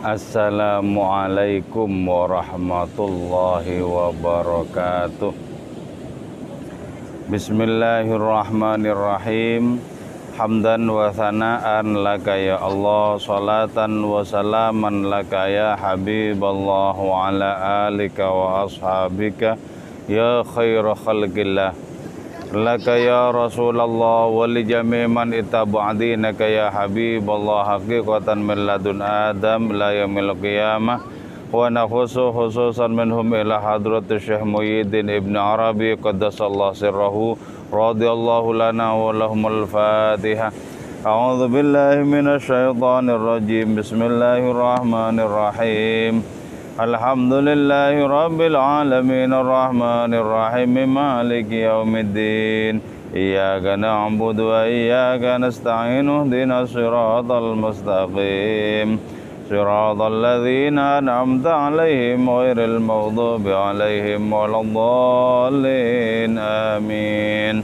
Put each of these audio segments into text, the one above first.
Assalamualaikum warahmatullahi wabarakatuh. Bismillahirrahmanirrahim. Hamdan wa thana'an laka ya Allah, salatan wa salaman laka ya Habiballah, wa ala alika wa ashabika ya khaira khalqillah. Laka ya Rasulullah wa li jami' man ittaba'dinaka ya Habiballah, haqiqatan min ladun Adam la yaumil qiyamah. Wa nakhusu khususan minhum ila hadratus Syekh Muhyiddin Ibn Arabi qaddasallahu sirrahu radhiyallahu lana wa lahumul Fatihah. A'udzu billahi minasy syaithanir rajim. Bismillahirrahmanirrahim. Alhamdulillahi rabbil alamin arrahmanir rahim maliki yaumiddin. Iyyaka na'budu wa iyyaka nasta'in ihdinas siratal mustaqim. Siratal ladzina an'amta 'alaihim ghairil maghdubi 'alaihim waladdallin. Amin.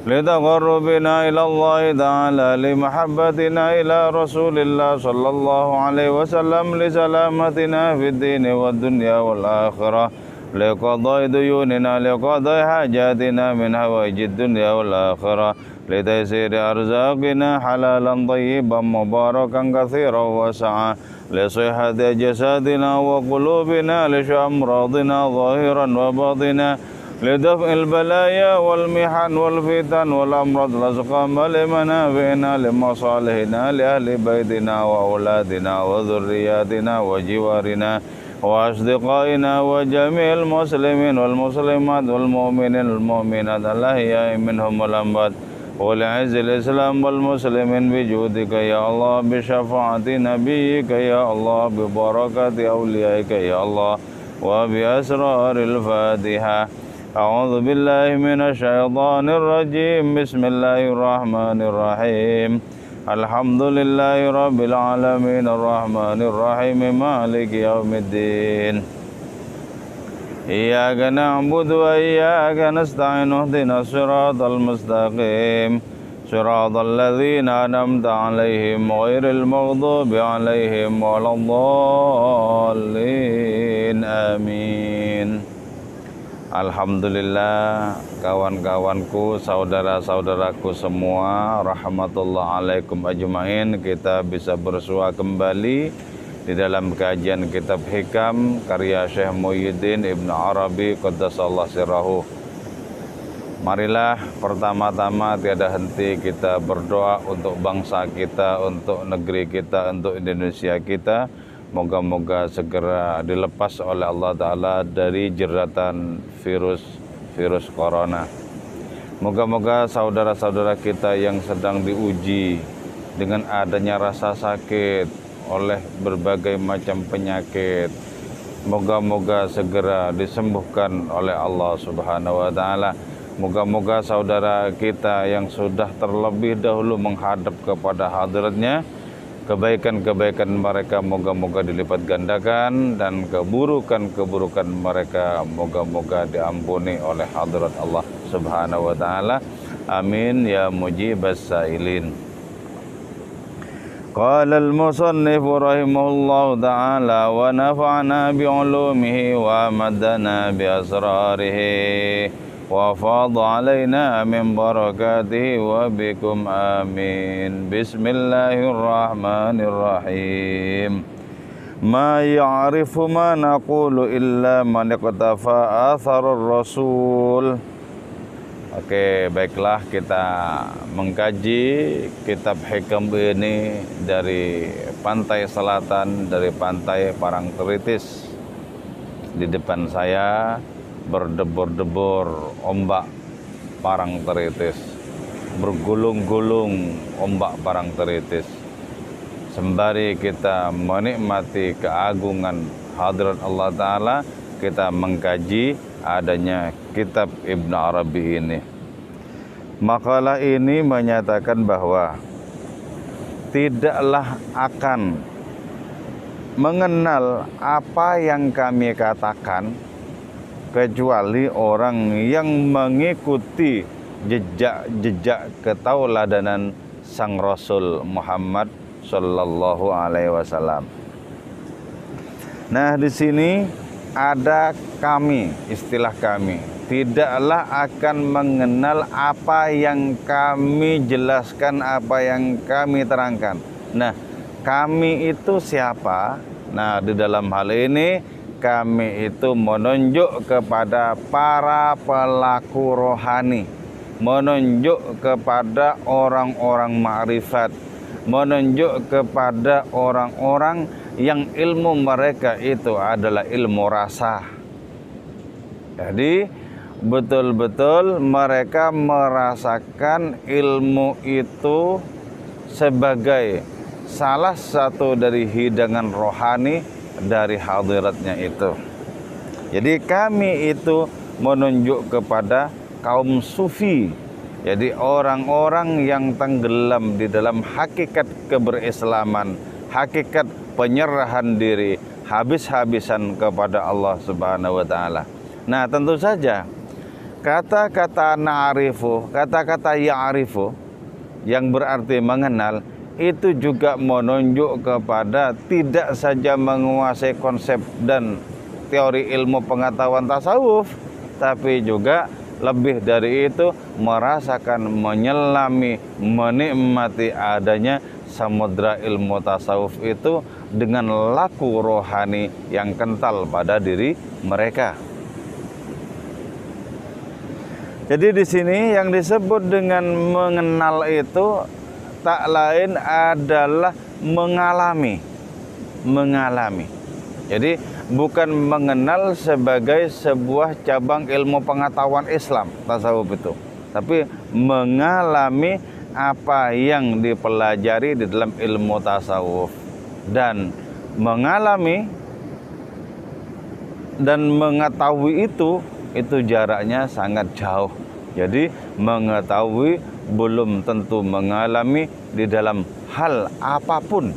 Litaqarrubina ila Allah ta'ala, limahabbatina ila Rasulillah sallallahu alaihi wasallam, li salamatina fid dini wad dunya wal akhirah, liqadai duyunina, liqadai hajatina min hawaijid dunya wal akhirah, litaysiri arzaqina halalan tayyiban mubarakan katsiran wasa'a, li sihhati jasadina wa qulubina, li syamradina zahiran wa batina, lidaf'il balaya wal mihan wal fitan wal amrad lazqama limanafina limasalihina li ahli baitina wa auladina wa dhurriyyatina wa jiwarina wa asdiqaina wa jami'il muslimin wal muslimat wal mu'minin wal mu'minat al-ahya'i minhum wal amwat wa li'izil islam wal muslimin bijudika ya Allah, bi syafaati nabiyyika ya Allah, bi barakati awliyaika ya Allah, wa bi asraril Fatihah. A'udzu billahi minasy syaithanir rajim. Bismillahirrahmanirrahim. Alhamdulillahi rabbil alamin arrahmanir rahim maliki yaumiddin. Iyyaka na'budu wa iyyaka nasta'in ihdinas siratal mustaqim. Siratal ladzina an'amta 'alaihim ghairil maghdubi 'alaihim waladdallin. Amin. Alhamdulillah, kawan-kawanku, saudara-saudaraku semua, rahmatullah alaikum ajmain. Kita bisa bersua kembali di dalam kajian kitab Hikam karya Syekh Muhyiddin Ibn Arabi qaddasallahu sirrahu. Marilah pertama-tama tiada henti kita berdoa untuk bangsa kita, untuk negeri kita, untuk Indonesia kita. Moga-moga segera dilepas oleh Allah Ta'ala dari jeratan virus corona. Moga-moga saudara-saudara kita yang sedang diuji dengan adanya rasa sakit oleh berbagai macam penyakit, moga-moga segera disembuhkan oleh Allah Subhanahu wa Ta'ala. Moga-moga saudara kita yang sudah terlebih dahulu menghadap kepada hadiratnya, kebaikan-kebaikan mereka moga-moga dilipat gandakan, dan keburukan-keburukan mereka moga-moga diampuni oleh hadirat Allah Subhanahu wa Ta'ala. Amin ya mujibas sailin. Qala al-musannif rahimahullahu ta'ala wa nafa'na bi'ulumihi wa madana bi asrarihi wa fadha alaina min barakatihi wa bikum amin. Bismillahirrahmanirrahim. Ma ya'rifu ma naqulu illa man iqtafa atharur rasul. Oke, baiklah, kita mengkaji kitab Hikam ini dari pantai selatan, dari pantai Parangtritis. Di depan saya berdebur-debur ombak Parangtritis, bergulung-gulung ombak Parangtritis. Sembari kita menikmati keagungan hadirat Allah Ta'ala, kita mengkaji adanya kitab Ibn Arabi ini. Makalah ini menyatakan bahwa tidaklah akan mengenal apa yang kami katakan kecuali orang yang mengikuti jejak-jejak ketauladanan Sang Rasul Muhammad Sallallahu Alaihi Wasallam. Nah, di sini ada kami, istilah kami. Tidaklah akan mengenal apa yang kami jelaskan, apa yang kami terangkan. Nah, kami itu siapa? Nah, di dalam hal ini kami itu menunjuk kepada para pelaku rohani, menunjuk kepada orang-orang ma'rifat, menunjuk kepada orang-orang yang ilmu mereka itu adalah ilmu rasa. Jadi betul-betul mereka merasakan ilmu itu sebagai salah satu dari hidangan rohani dari hadiratnya itu. Jadi kami itu menunjuk kepada kaum sufi. Jadi orang-orang yang tenggelam di dalam hakikat keberislaman, hakikat penyerahan diri, habis-habisan kepada Allah Subhanahu wa taala. Nah, tentu saja kata-kata na'rifu, kata-kata ya'rifu yang berarti mengenal itu juga menunjuk kepada tidak saja menguasai konsep dan teori ilmu pengetahuan tasawuf, tapi juga lebih dari itu merasakan, menyelami, menikmati adanya samudra ilmu tasawuf itu dengan laku rohani yang kental pada diri mereka. Jadi di sini yang disebut dengan mengenal itu tak lain adalah mengalami. Jadi bukan mengenal sebagai sebuah cabang ilmu pengetahuan Islam tasawuf itu, tapi mengalami apa yang dipelajari di dalam ilmu tasawuf, dan mengalami dan mengetahui itu jaraknya sangat jauh. Jadi mengetahui belum tentu mengalami di dalam hal apapun.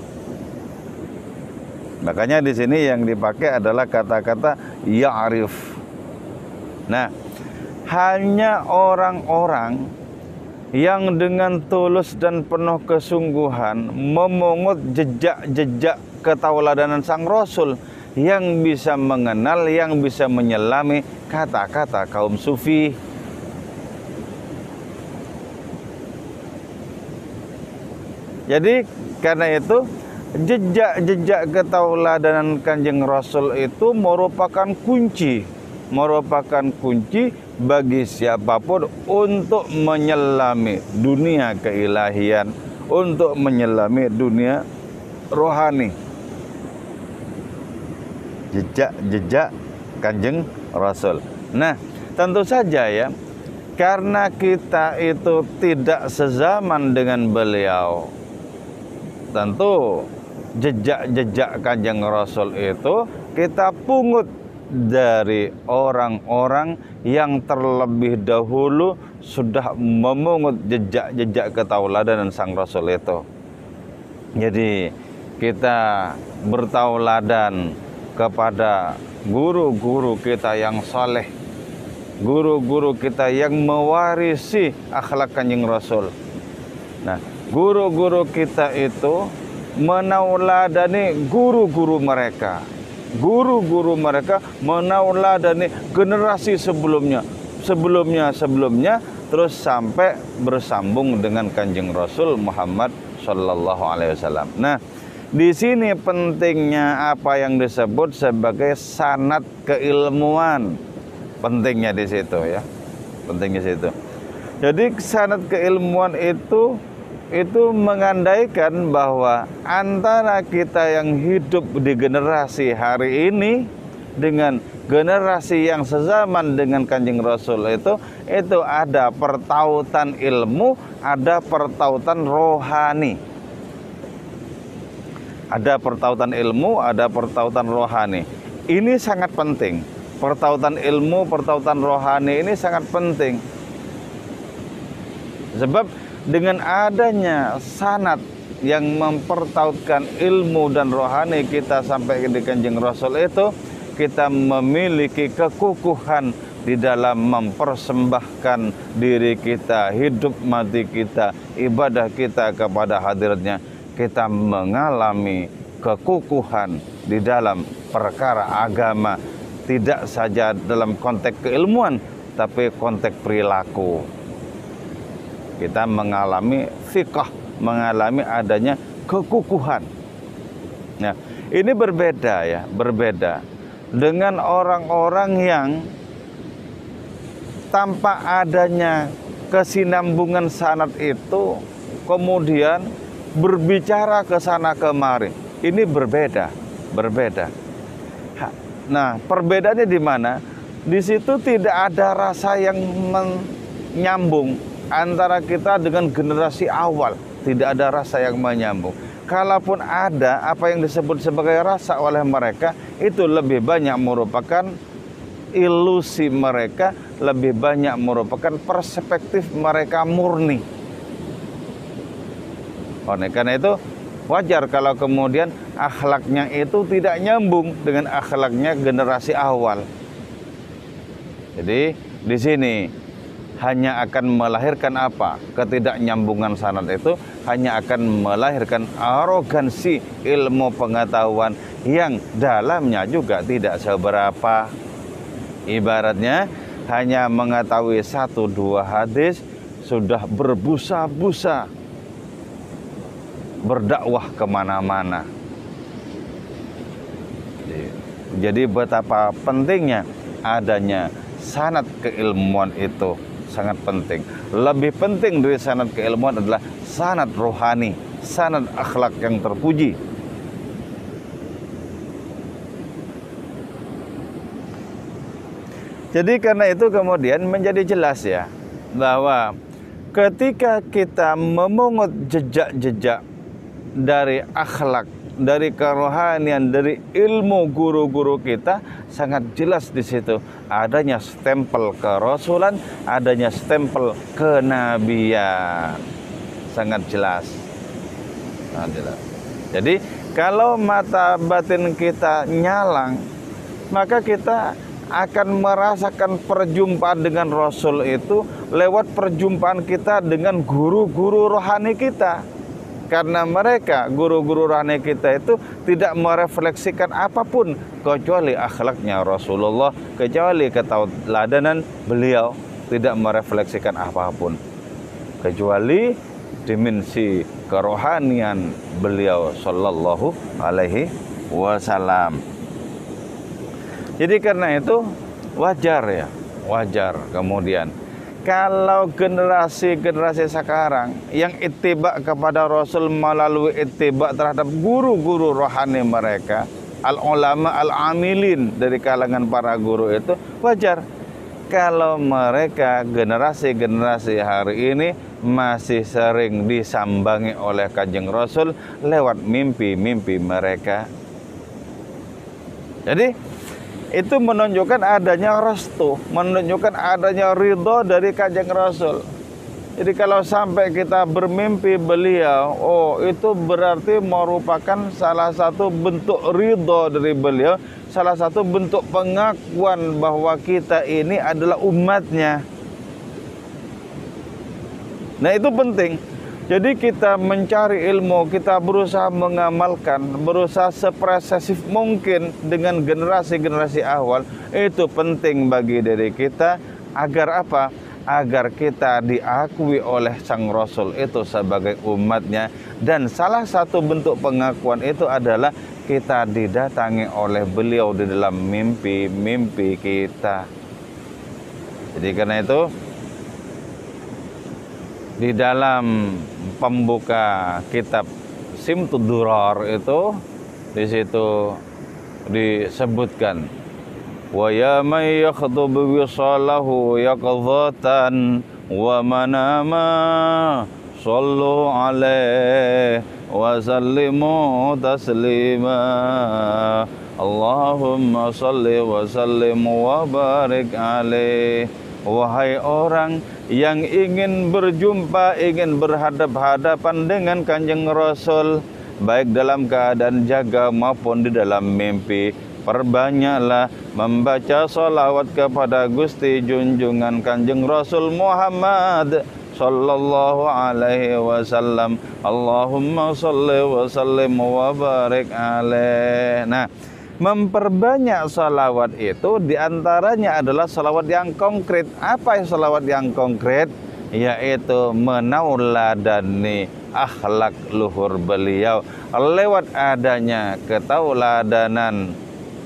Makanya di sini yang dipakai adalah kata-kata ya'rif. Nah, hanya orang-orang yang dengan tulus dan penuh kesungguhan memungut jejak-jejak ketauladanan sang Rasul yang bisa mengenal, yang bisa menyelami kata-kata kaum sufi. Jadi karena itu jejak-jejak ketauladanan Kanjeng Rasul itu merupakan kunci bagi siapapun untuk menyelami dunia keilahian, untuk menyelami dunia rohani. Jejak-jejak Kanjeng Rasul. Nah, tentu saja ya, karena kita itu tidak sezaman dengan beliau, tentu jejak-jejak Kanjeng Rasul itu kita pungut dari orang-orang yang terlebih dahulu sudah memungut jejak-jejak ketauladanan sang Rasul itu. Jadi kita bertauladan kepada guru-guru kita yang saleh, guru-guru kita yang mewarisi akhlak Kanjeng Rasul. Nah, guru-guru kita itu menauladani guru-guru mereka. Guru-guru mereka menauladani generasi sebelumnya, terus sampai bersambung dengan Kanjeng Rasul Muhammad sallallahu alaihi wasallam. Nah, di sini pentingnya apa yang disebut sebagai sanad keilmuan. Pentingnya di situ ya. Pentingnya di situ. Jadi sanad keilmuan itu mengandaikan bahwa antara kita yang hidup di generasi hari ini dengan generasi yang sezaman dengan Kanjeng Rasul itu ada pertautan ilmu, ada pertautan rohani. Ada pertautan ilmu, ada pertautan rohani. Ini sangat penting. Pertautan ilmu, pertautan rohani ini sangat penting. Sebab dengan adanya sanad yang mempertautkan ilmu dan rohani kita sampai di Kanjeng Rasul itu, kita memiliki kekukuhan di dalam mempersembahkan diri kita, hidup mati kita, ibadah kita kepada hadiratnya. Kita mengalami kekukuhan di dalam perkara agama, tidak saja dalam konteks keilmuan, tapi konteks perilaku. Kita mengalami fiqh, mengalami adanya kekukuhan. Nah, ini berbeda ya, berbeda dengan orang-orang yang tanpa adanya kesinambungan sanad itu kemudian berbicara ke sana kemari. Ini berbeda, berbeda. Nah, perbedaannya di mana? Di situ tidak ada rasa yang menyambung antara kita dengan generasi awal. Tidak ada rasa yang menyambung. Kalaupun ada apa yang disebut sebagai rasa oleh mereka, itu lebih banyak merupakan ilusi mereka, lebih banyak merupakan perspektif mereka murni. Oleh karena itu wajar kalau kemudian akhlaknya itu tidak nyambung dengan akhlaknya generasi awal. Jadi di sini hanya akan melahirkan apa? Ketidaknyambungan sanad itu hanya akan melahirkan arogansi ilmu pengetahuan yang dalamnya juga tidak seberapa. Ibaratnya hanya mengetahui 1-2 hadis sudah berbusa-busa berdakwah kemana-mana. Jadi betapa pentingnya adanya sanad keilmuan itu sangat penting. Lebih penting dari sanad keilmuan adalah sanad rohani, sanad akhlak yang terpuji. Jadi karena itu kemudian menjadi jelas ya bahwa ketika kita memungut jejak-jejak dari akhlak, dari kerohanian, dari ilmu guru-guru kita, sangat jelas di situ adanya stempel kerasulan, adanya stempel kenabian, sangat jelas. Sangat jelas. Jadi kalau mata batin kita nyalang, maka kita akan merasakan perjumpaan dengan Rasul itu lewat perjumpaan kita dengan guru-guru rohani kita. Karena mereka, guru-guru rohani kita itu tidak merefleksikan apapun kecuali akhlaknya Rasulullah, kecuali ketauladanan beliau, tidak merefleksikan apapun kecuali dimensi kerohanian beliau sallallahu alaihi wasallam. Jadi karena itu wajar ya, wajar kemudian kalau generasi-generasi sekarang yang ittiba kepada Rasul melalui ittiba terhadap guru-guru rohani mereka, al-ulama al-amilin dari kalangan para guru itu, wajar kalau mereka generasi-generasi hari ini masih sering disambangi oleh Kanjeng Rasul lewat mimpi-mimpi mereka. Jadi itu menunjukkan adanya restu, menunjukkan adanya ridho dari Kanjeng Rasul. Jadi kalau sampai kita bermimpi beliau, oh itu berarti merupakan salah satu bentuk ridho dari beliau, salah satu bentuk pengakuan bahwa kita ini adalah umatnya. Nah itu penting. Jadi kita mencari ilmu, kita berusaha mengamalkan, berusaha sepresesif mungkin dengan generasi-generasi awal. Itu penting bagi diri kita agar apa? Agar kita diakui oleh Sang Rasul itu sebagai umatnya. Dan salah satu bentuk pengakuan itu adalah kita didatangi oleh beliau di dalam mimpi-mimpi kita. Jadi karena itu di dalam pembuka kitab Simtud Durar itu di situ disebutkan wa ya may yakhdubu wisalahu yaqdhatan wa manama sallu alaihi wa sallimu taslima Allahumma salli wa sallim wa barik alaihi. Wahai orang yang ingin berjumpa, ingin berhadap-hadapan dengan Kanjeng Rasul, baik dalam keadaan jaga maupun di dalam mimpi, perbanyaklah membaca sholawat kepada Gusti junjungan Kanjeng Rasul Muhammad sallallahu alaihi wasallam. Allahumma shalli wa sallim wa barik alaih. Nah, memperbanyak salawat itu diantaranya adalah salawat yang konkret. Apa salawat yang konkret? Yaitu menauladani akhlak luhur beliau lewat adanya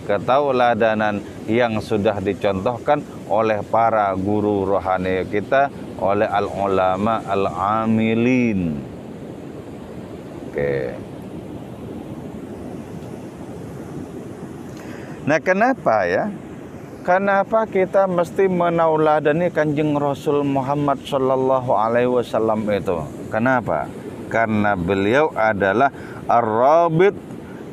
ketauladanan yang sudah dicontohkan oleh para guru rohani kita, oleh al-ulama al-amilin. Oke. Nah, kenapa ya? Kenapa kita mesti menauladani Kanjeng Rasul Muhammad sallallahu alaihi wasallam itu? Kenapa? Karena beliau adalah ar-rabit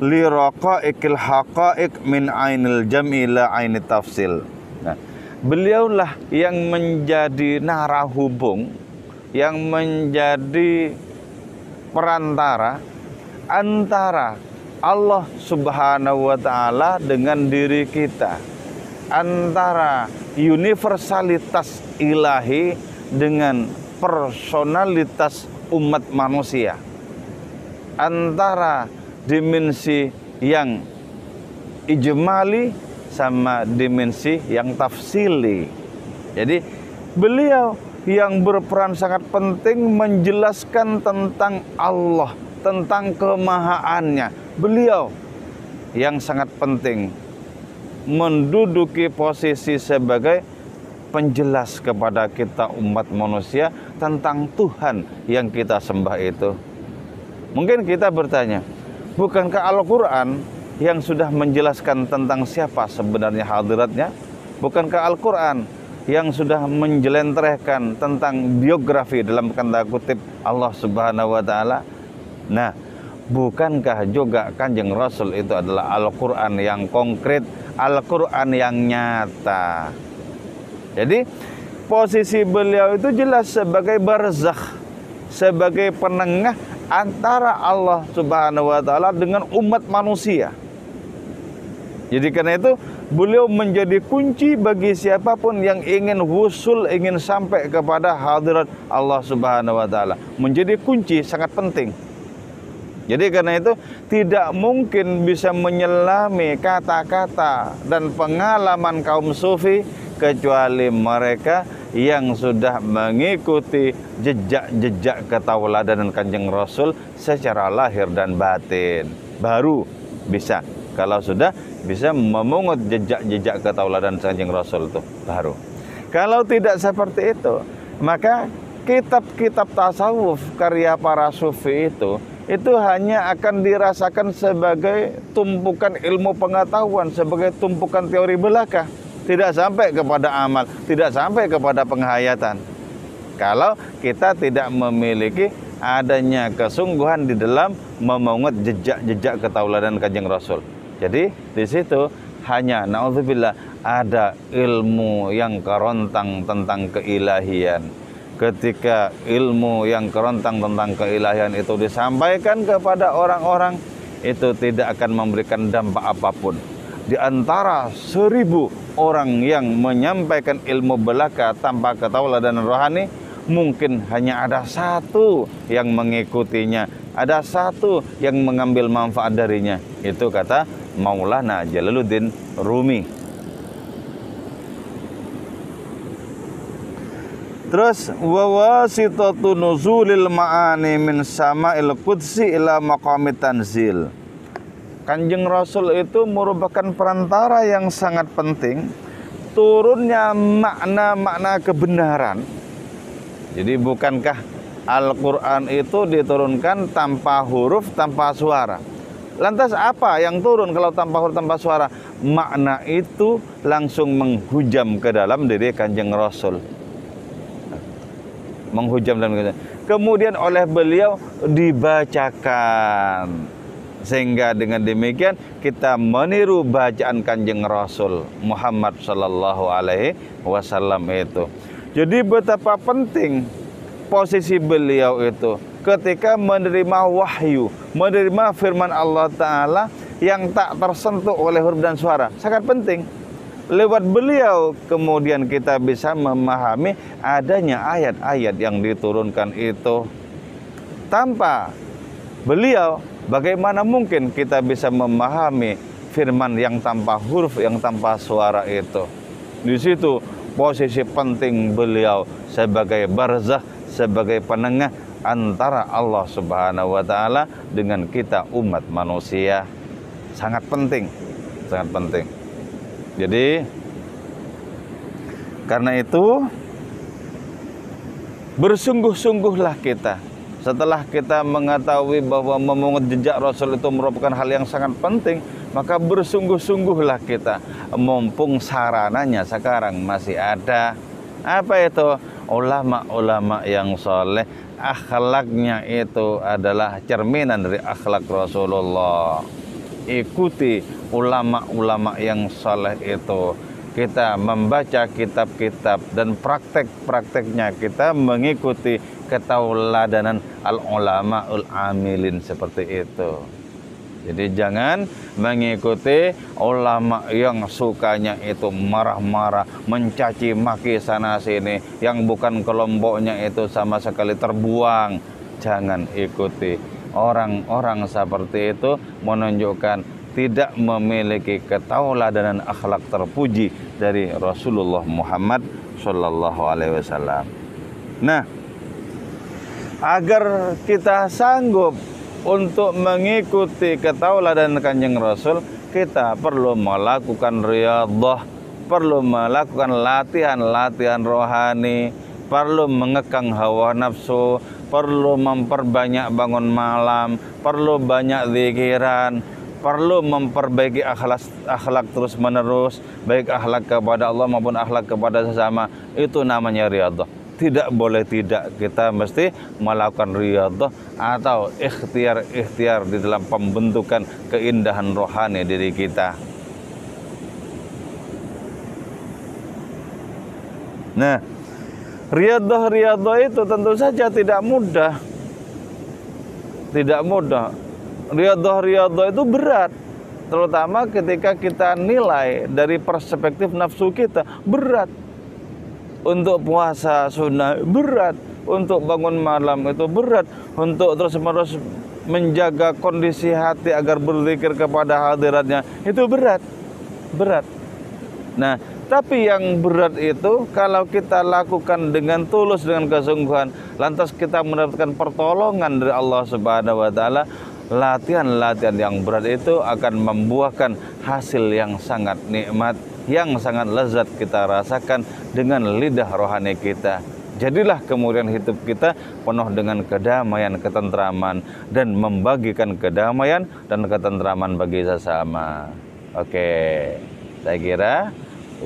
li raqaiqil haqaiq min ainil jam'i ila ainit tafsil. Nah, beliaulah yang menjadi narahubung, yang menjadi perantara antara Allah Subhanahu wa taala dengan diri kita, antara universalitas ilahi dengan personalitas umat manusia, antara dimensi yang ijmali sama dimensi yang tafsili. Jadi beliau yang berperan sangat penting menjelaskan tentang Allah, tentang kemahaannya. Beliau yang sangat penting menduduki posisi sebagai penjelas kepada kita umat manusia tentang Tuhan yang kita sembah itu. Mungkin kita bertanya, bukankah Al-Quran yang sudah menjelaskan tentang siapa sebenarnya hadiratnya? Bukankah Al-Quran yang sudah menjelentrehkan tentang biografi dalam tanda kutip Allah Subhanahu wa taala? Nah, bukankah juga Kanjeng Rasul itu adalah Al-Quran yang konkret, Al-Quran yang nyata? Jadi posisi beliau itu jelas sebagai barzakh, sebagai penengah antara Allah Subhanahu wa taala dengan umat manusia. Jadi karena itu beliau menjadi kunci bagi siapapun yang ingin wusul, ingin sampai kepada hadirat Allah Subhanahu wa taala. Menjadi kunci sangat penting. Jadi karena itu tidak mungkin bisa menyelami kata-kata dan pengalaman kaum sufi kecuali mereka yang sudah mengikuti jejak-jejak ketauladanan Kanjeng Rasul secara lahir dan batin. Baru bisa, kalau sudah bisa memungut jejak-jejak ketauladanan Kanjeng Rasul itu baru. Kalau tidak seperti itu, maka kitab-kitab tasawuf karya para sufi itu hanya akan dirasakan sebagai tumpukan ilmu pengetahuan, sebagai tumpukan teori belaka. Tidak sampai kepada amal, tidak sampai kepada penghayatan. Kalau kita tidak memiliki adanya kesungguhan di dalam memungut jejak-jejak ketauladanan Kanjeng Rasul. Jadi di situ hanya naudzubillah ada ilmu yang kerontang tentang keilahian. Ketika ilmu yang kerontang tentang keilahian itu disampaikan kepada orang-orang, itu tidak akan memberikan dampak apapun. Di antara 1000 orang yang menyampaikan ilmu belaka tanpa ketauladanan rohani, mungkin hanya ada 1 yang mengikutinya, ada 1 yang mengambil manfaat darinya. Itu kata Maulana Jalaluddin Rumi. Terus wawasitatu nuzulil ma'ani min sama'il qudsi ila maqamit tanzil. Kanjeng Rasul itu merupakan perantara yang sangat penting turunnya makna-makna kebenaran. Jadi bukankah Al-Quran itu diturunkan tanpa huruf, tanpa suara? Lantas apa yang turun kalau tanpa huruf, tanpa suara? Makna itu langsung menghujam ke dalam diri Kanjeng Rasul. Menghujam dalam diri. Kemudian oleh beliau dibacakan. Sehingga dengan demikian kita meniru bacaan Kanjeng Rasul Muhammad sallallahu alaihi wasallam itu. Jadi betapa penting posisi beliau itu ketika menerima wahyu, menerima firman Allah Ta'ala yang tak tersentuh oleh huruf dan suara. Sangat penting. lewat beliau kemudian kita bisa memahami adanya ayat-ayat yang diturunkan itu. Tanpa beliau, bagaimana mungkin kita bisa memahami firman yang tanpa huruf, yang tanpa suara itu? Di situ posisi penting beliau sebagai barzakh, sebagai penengah antara Allah Subhanahu wa taala dengan kita umat manusia. Sangat penting, sangat penting. Jadi karena itu bersungguh-sungguhlah kita. Setelah kita mengetahui bahwa memungut jejak Rasul itu merupakan hal yang sangat penting, maka bersungguh-sungguhlah kita. Mumpung sarananya sekarang masih ada. Apa itu? Ulama-ulama yang soleh, akhlaknya itu adalah cerminan dari akhlak Rasulullah. Ikuti ulama-ulama yang soleh itu. Kita membaca kitab-kitab dan praktek-prakteknya kita mengikuti ketauladanan al-ulama ul-amilin seperti itu. Jadi jangan mengikuti ulama yang sukanya itu marah-marah, mencaci maki sana sini, yang bukan kelompoknya itu sama sekali terbuang. Jangan ikuti. Orang-orang seperti itu menunjukkan tidak memiliki ketauladanan akhlak terpuji dari Rasulullah Muhammad Sallallahu Alaihi Wasallam. Nah, agar kita sanggup untuk mengikuti ketauladanan Kanjeng Rasul, kita perlu melakukan riyadhah, perlu melakukan latihan-latihan rohani, perlu mengekang hawa nafsu, perlu memperbanyak bangun malam, perlu banyak zikiran, perlu memperbaiki akhlak terus menerus, baik akhlak kepada Allah maupun akhlak kepada sesama. Itu namanya riyadhah. Tidak boleh tidak, kita mesti melakukan riyadhah atau ikhtiar di dalam pembentukan keindahan rohani diri kita. Nah, riyadhah itu tentu saja tidak mudah. Tidak mudah. Riyadhah itu berat, terutama ketika kita nilai dari perspektif nafsu kita, berat. Untuk puasa sunnah berat, untuk bangun malam itu berat, untuk terus-menerus menjaga kondisi hati agar berzikir kepada hadiratnya itu berat. Nah, tapi yang berat itu kalau kita lakukan dengan tulus, dengan kesungguhan, lantas kita mendapatkan pertolongan dari Allah Subhanahu wa taala. Latihan-latihan yang berat itu akan membuahkan hasil yang sangat nikmat, yang sangat lezat kita rasakan dengan lidah rohani kita. Jadilah kemudian hidup kita penuh dengan kedamaian, ketentraman, dan membagikan kedamaian dan ketentraman bagi sesama. Oke, saya kira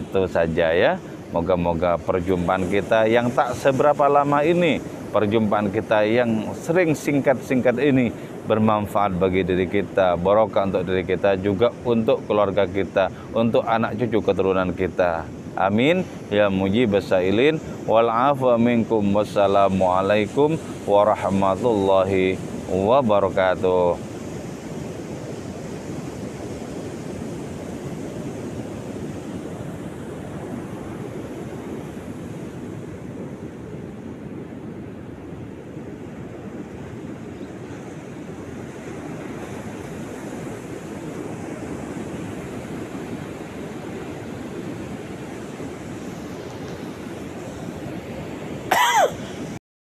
itu saja ya. Moga-moga perjumpaan kita yang tak seberapa lama ini, perjumpaan kita yang sering singkat-singkat ini bermanfaat bagi diri kita, barokah untuk diri kita, juga untuk keluarga kita, untuk anak cucu keturunan kita. Amin ya mujibas sailin wal afu minkum. Wassalamualaikum warahmatullahi wabarakatuh.